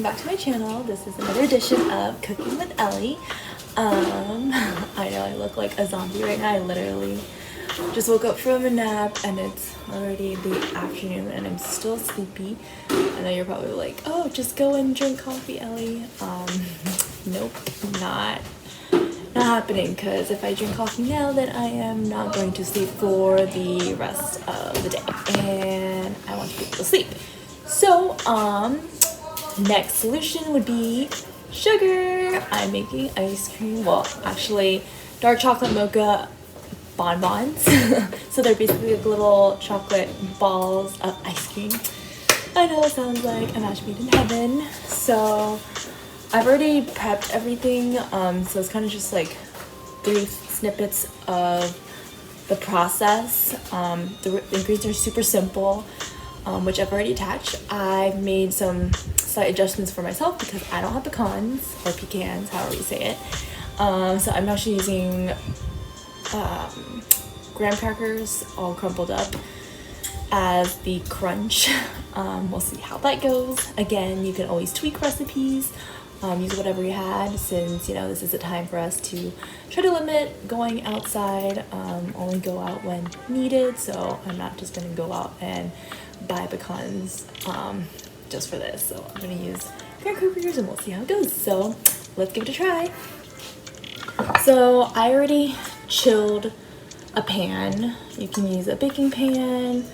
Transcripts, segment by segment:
welcome back to my channel. This is another edition of Cooking with Ellie. I know I look like a zombie right now. I literally just woke up from a nap and it's already the afternoon and I'm still sleepy. I know you're probably like, oh, just go and drink coffee, Ellie. Nope, not happening, because if I drink coffee now, then I am not going to sleep for the rest of the day and I want to be able to sleep. So, next solution would be sugar. I'm making ice cream. Well, actually, dark chocolate mocha bonbons. So they're basically like little chocolate balls of ice cream. I know it sounds like a match made in heaven. So I've already prepped everything. So it's kind of just like brief snippets of the process. The ingredients are super simple. Which I've already attached. I've made some slight adjustments for myself because I don't have pecans or pecans, however you say it. So I'm actually using graham crackers all crumpled up as the crunch. We'll see how that goes. Again, you can always tweak recipes, use whatever you had, since you know this is a time for us to try to limit going outside, only go out when needed. So I'm not just gonna go out and buy pecans just for this. So I'm gonna use graham crackers and we'll see how it goes. So let's give it a try. So I already chilled a pan. You can use a baking pan.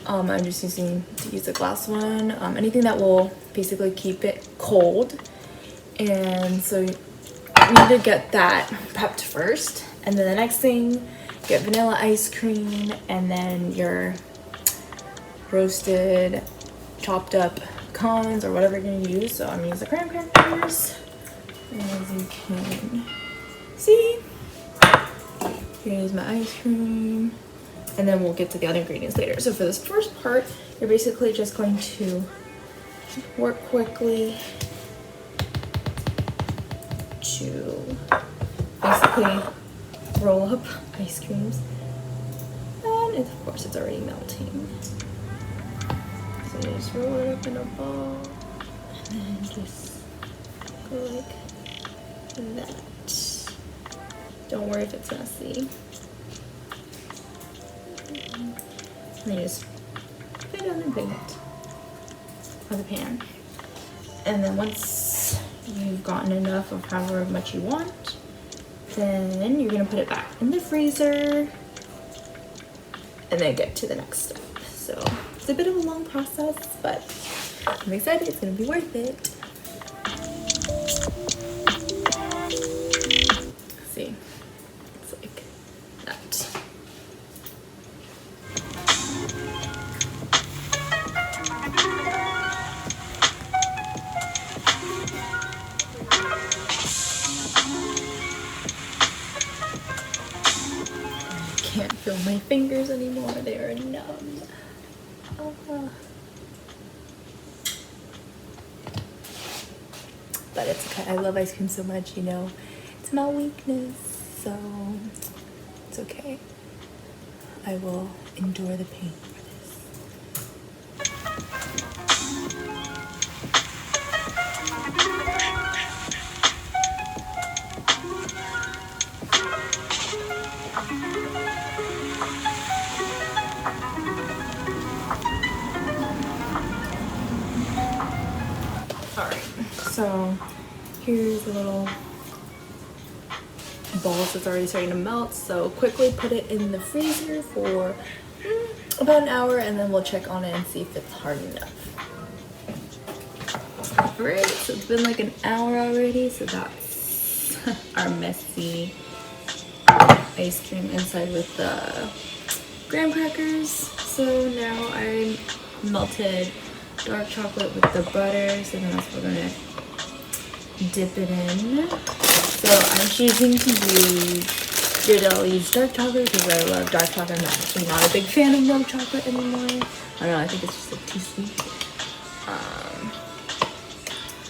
I'm just using a glass one. Anything that will basically keep it cold. And so you need to get that prepped first. And then the next thing, get vanilla ice cream and then your roasted, chopped up pecans or whatever you're gonna use. So I'm gonna use the graham crackers. And as you can see, here's my ice cream. And then we'll get to the other ingredients later. So for this first part, you're basically just going to work quickly to basically roll up ice creams. And of course it's already melting. So you just roll it up in a ball and then just go like that. Don't worry if it's messy. And then you just put it on the plate of the pan. And then once you've gotten enough of however much you want, then you're gonna put it back in the freezer and then get to the next step. So it's a bit of a long process, but I'm excited. It's gonna be worth it. See, it's like that. I can't feel my fingers anymore. They are numb. But it's okay. I love ice cream so much, you know. It's my weakness, so it's okay. I will endure the pain for this. Alright, so here's a little balls that's already starting to melt. So quickly put it in the freezer for about an hour and then we'll check on it and see if it's hard enough. Alright, so it's been like an hour already, so that's our messy ice cream inside with the graham crackers. So now I melted dark chocolate with the butter, so then that's what we're gonna dip it in. So I'm choosing to use dark chocolate because I love dark chocolate. I'm actually not a big fan of milk chocolate anymore. I don't know, I think it's just like too sweet.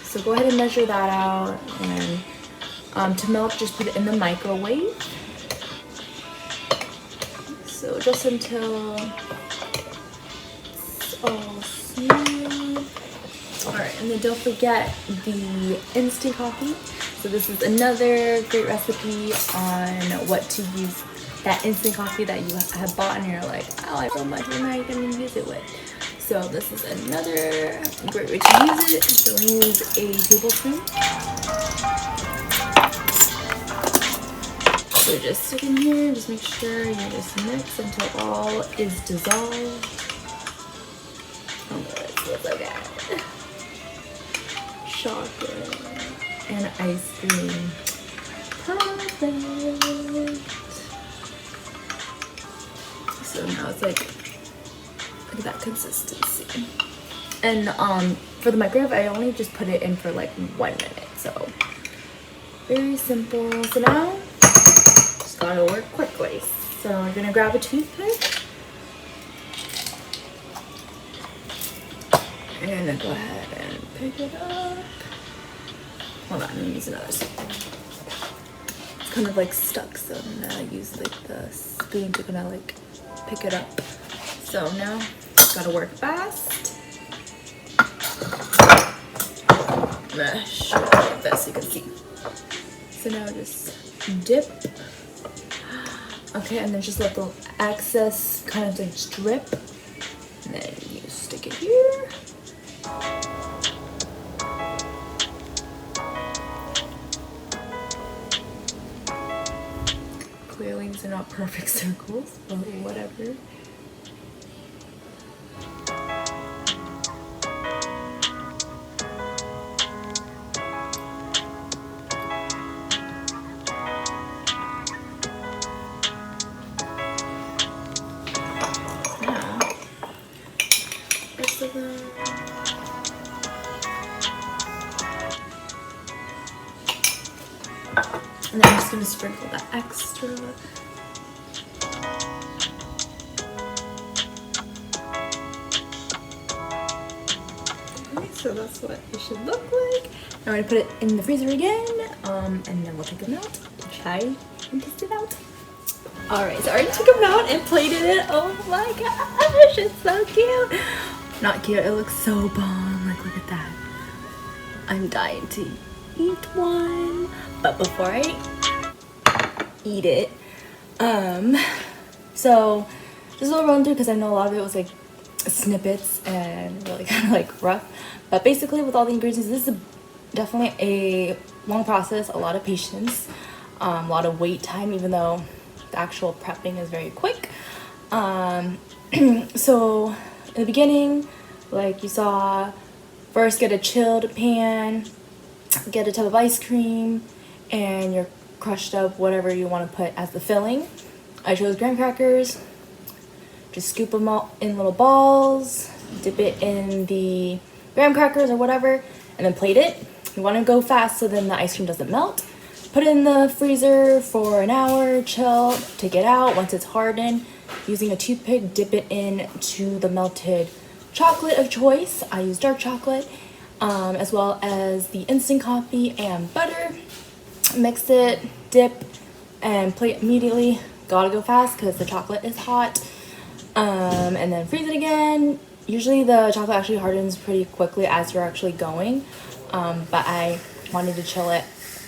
So go ahead and measure that out, and to melt, just put it in the microwave. So just until it's all smooth. Alright, And then don't forget the instant coffee. So this is another great recipe on what to use that instant coffee that you have bought and you're like, oh, I so much, what am I gonna use it with? So this is another great way to use it. So use a tablespoon. So just stick in here, just make sure you just mix until all is dissolved. Oh, it smells so good. Chocolate and ice cream. Perfect. So now it's like that consistency. And for the microwave, I only just put it in for like 1 minute. So very simple. So now just gotta work quickly. So I'm gonna grab a toothpick. And then go ahead and pick it up. Hold on, I'm gonna use another spoon. It's kind of like stuck, so I'm gonna use like the spoon to kind of like pick it up. So now, gotta work fast. I'm gonna show you like this so you can see. So now just dip. Okay, and then just let the excess kind of like drip. And then you stick it here. Clearly these are not perfect circles, but whatever. And then I'm just going to sprinkle that extra. Okay, so that's what it should look like. Now I'm going to put it in the freezer again, and then we'll take them out, try and test it out. Alright, so I already took them out and plated it. Oh my gosh, it's so cute. Not cute, it looks so bomb. Like, look at that. I'm dying to eat one. But before I eat it, so just a little run through because I know a lot of it was like snippets and really kind of like rough. But basically with all the ingredients, this is definitely a long process, a lot of patience, a lot of wait time, even though the actual prepping is very quick. So in the beginning, like you saw, first get a chilled pan, get a tub of ice cream, and your crushed up whatever you want to put as the filling. I chose graham crackers. Just scoop them all in little balls, dip it in the graham crackers or whatever, and then plate it. You want to go fast so then the ice cream doesn't melt. Put it in the freezer for an hour, chill, take it out. Once it's hardened, using a toothpick, dip it into the melted chocolate of choice. I use dark chocolate, as well as the instant coffee and butter. Mix it, dip, and plate immediately. Gotta go fast because the chocolate is hot. And then freeze it again. Usually the chocolate actually hardens pretty quickly as you're actually going, but I wanted to chill it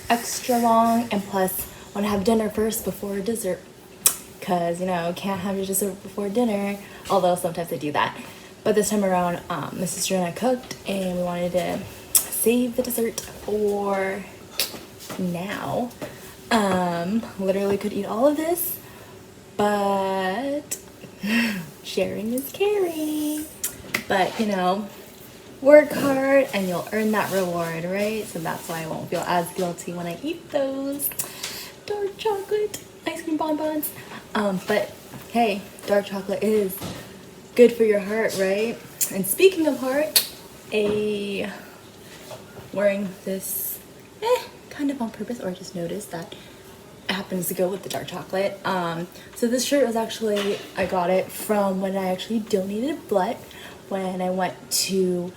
extra long, and plus want to have dinner first before dessert, because you know, can't have your dessert before dinner, although sometimes I do that. But this time around, my sister and I cooked and we wanted to save the dessert for now. Literally could eat all of this, but sharing is caring. But you know, work hard and you'll earn that reward, right? So that's why I won't feel as guilty when I eat those dark chocolate ice cream bonbons. But hey, dark chocolate is good for your heart, right? And speaking of heart, wearing this kind of on purpose, or I just noticed that it happens to go with the dark chocolate. So this shirt was actually, I got it from when I actually donated blood when I went to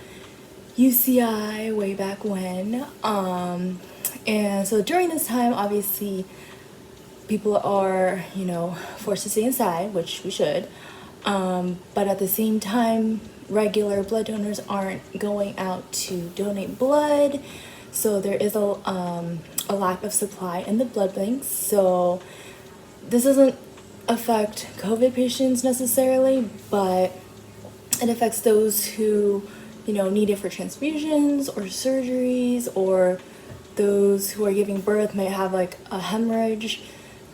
UCI way back when. And so during this time, obviously people are, you know, forced to stay inside, which we should. But at the same time, regular blood donors aren't going out to donate blood, so there is a lack of supply in the blood banks. So this doesn't affect COVID patients necessarily, but it affects those who, you know, need it for transfusions or surgeries, or those who are giving birth might have like a hemorrhage,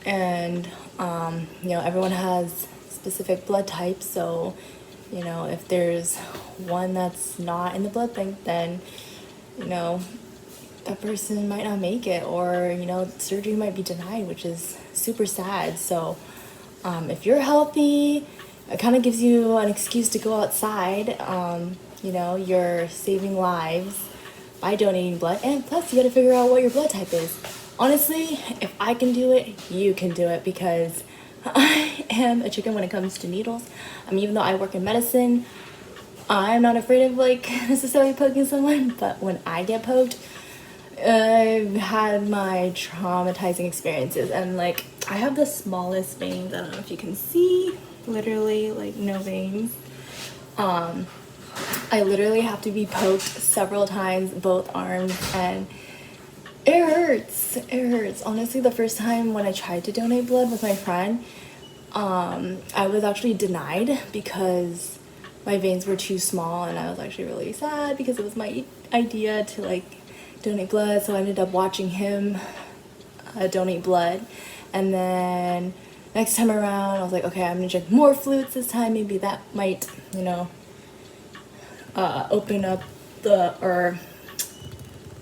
and you know, everyone has specific blood types. So, you know, if there's one that's not in the blood bank, then, you know, that person might not make it, or, you know, surgery might be denied, which is super sad. So if you're healthy, it kind of gives you an excuse to go outside. You know, you're saving lives by donating blood, and plus you got to figure out what your blood type is. Honestly, if I can do it, you can do it, because I am a chicken when it comes to needles. Even though I work in medicine, I'm not afraid of like necessarily poking someone, but when I get poked, I've had my traumatizing experiences, and like I have the smallest veins. I don't know if you can see, literally like no veins. I literally have to be poked several times, both arms, and it hurts. It hurts. Honestly, the first time when I tried to donate blood with my friend, I was actually denied because my veins were too small, and I was actually really sad because it was my idea to like donate blood. So I ended up watching him donate blood, and then next time around I was like, okay, I'm gonna drink more fluids this time. Maybe that might, you know, open up or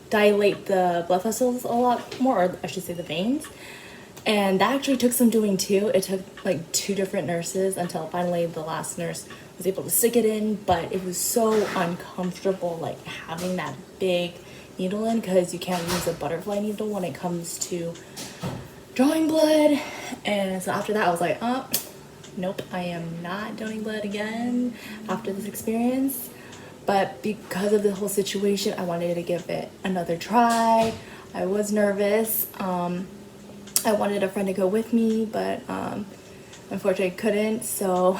dilate the blood vessels a lot more, or I should say the veins. And that actually took some doing too. It took like 2 different nurses until finally the last nurse was able to stick it in, but it was so uncomfortable, like having that big needle in, because you can't use a butterfly needle when it comes to drawing blood. And so after that I was like, oh nope, I am not donating blood again after this experience. But because of the whole situation, I wanted to give it another try. I was nervous. I wanted a friend to go with me, but unfortunately I couldn't, so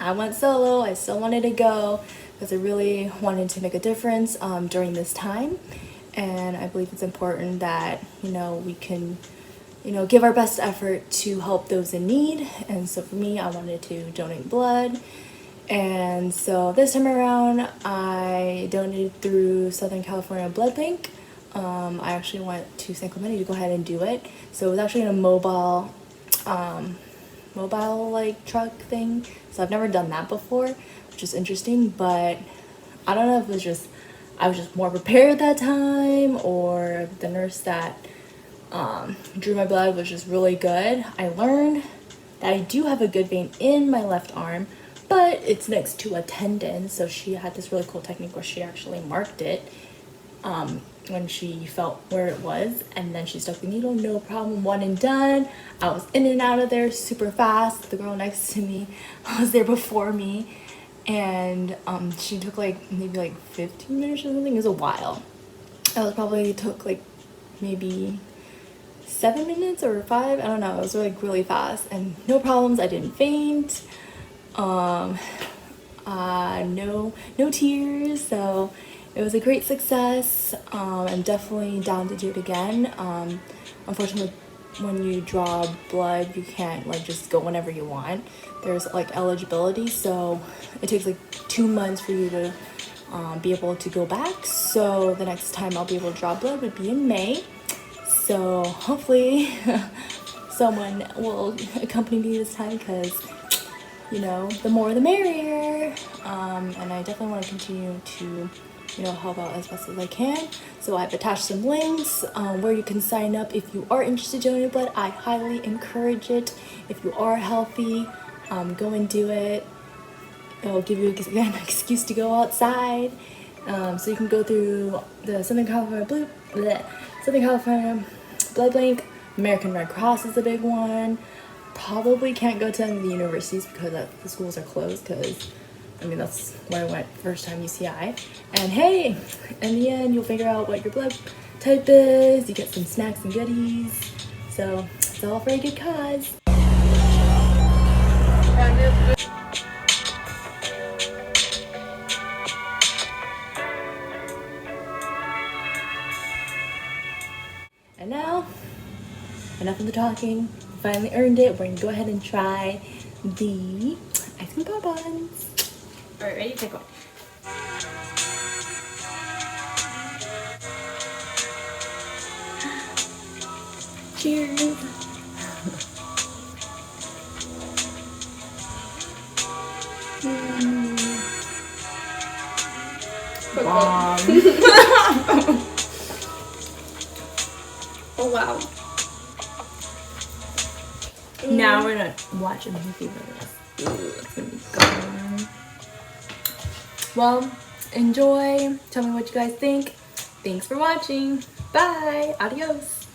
I went solo. I still wanted to go because I really wanted to make a difference during this time. And I believe it's important that, you know, we can, you know, give our best effort to help those in need. And so for me, I wanted to donate blood. And so this time around, I donated through Southern California Blood Bank. I actually went to San Clemente to go ahead and do it. So it was actually in a mobile like truck thing. So I've never done that before, which is interesting. But I don't know if it was just I was just more prepared that time, or the nurse that drew my blood was just really good. I learned that I do have a good vein in my left arm, but it's next to a tendon. So she had this really cool technique where she actually marked it when she felt where it was, and then she stuck the needle, no problem, one and done. I was in and out of there super fast. The girl next to me was there before me, and she took like maybe like 15 minutes or something. It was a while. I was probably took like maybe 7 minutes or 5, I don't know. It was like really fast and no problems. I didn't faint. No tears, so it was a great success. I'm definitely down to do it again. Unfortunately, when you draw blood, you can't like just go whenever you want. There's like eligibility, so it takes like 2 months for you to be able to go back. So the next time I'll be able to draw blood would be in May. So hopefully someone will accompany me this time, because you know, the more the merrier. And I definitely want to continue to, you know, help out as best as I can. So I've attached some links where you can sign up if you are interested in donating blood. I highly encourage it. If you are healthy, go and do it. It'll give you again an excuse to go outside. So you can go through the Southern California Blood Bank. American Red Cross is a big one. Probably can't go to any of the universities because the schools are closed, because I mean that's where I went first time, UCI. And hey, in the end you'll figure out what your blood type is, you get some snacks and goodies, so it's all for a good cause. And now, enough of the talking. Finally earned it. We're gonna go ahead and try the ice cream bonbons. Alright, ready? Take one. Cheers. Bomb. Oh wow. Now we're gonna watch a movie with this. Ooh, it's gonna be gone. Well, enjoy. Tell me what you guys think. Thanks for watching. Bye. Adios.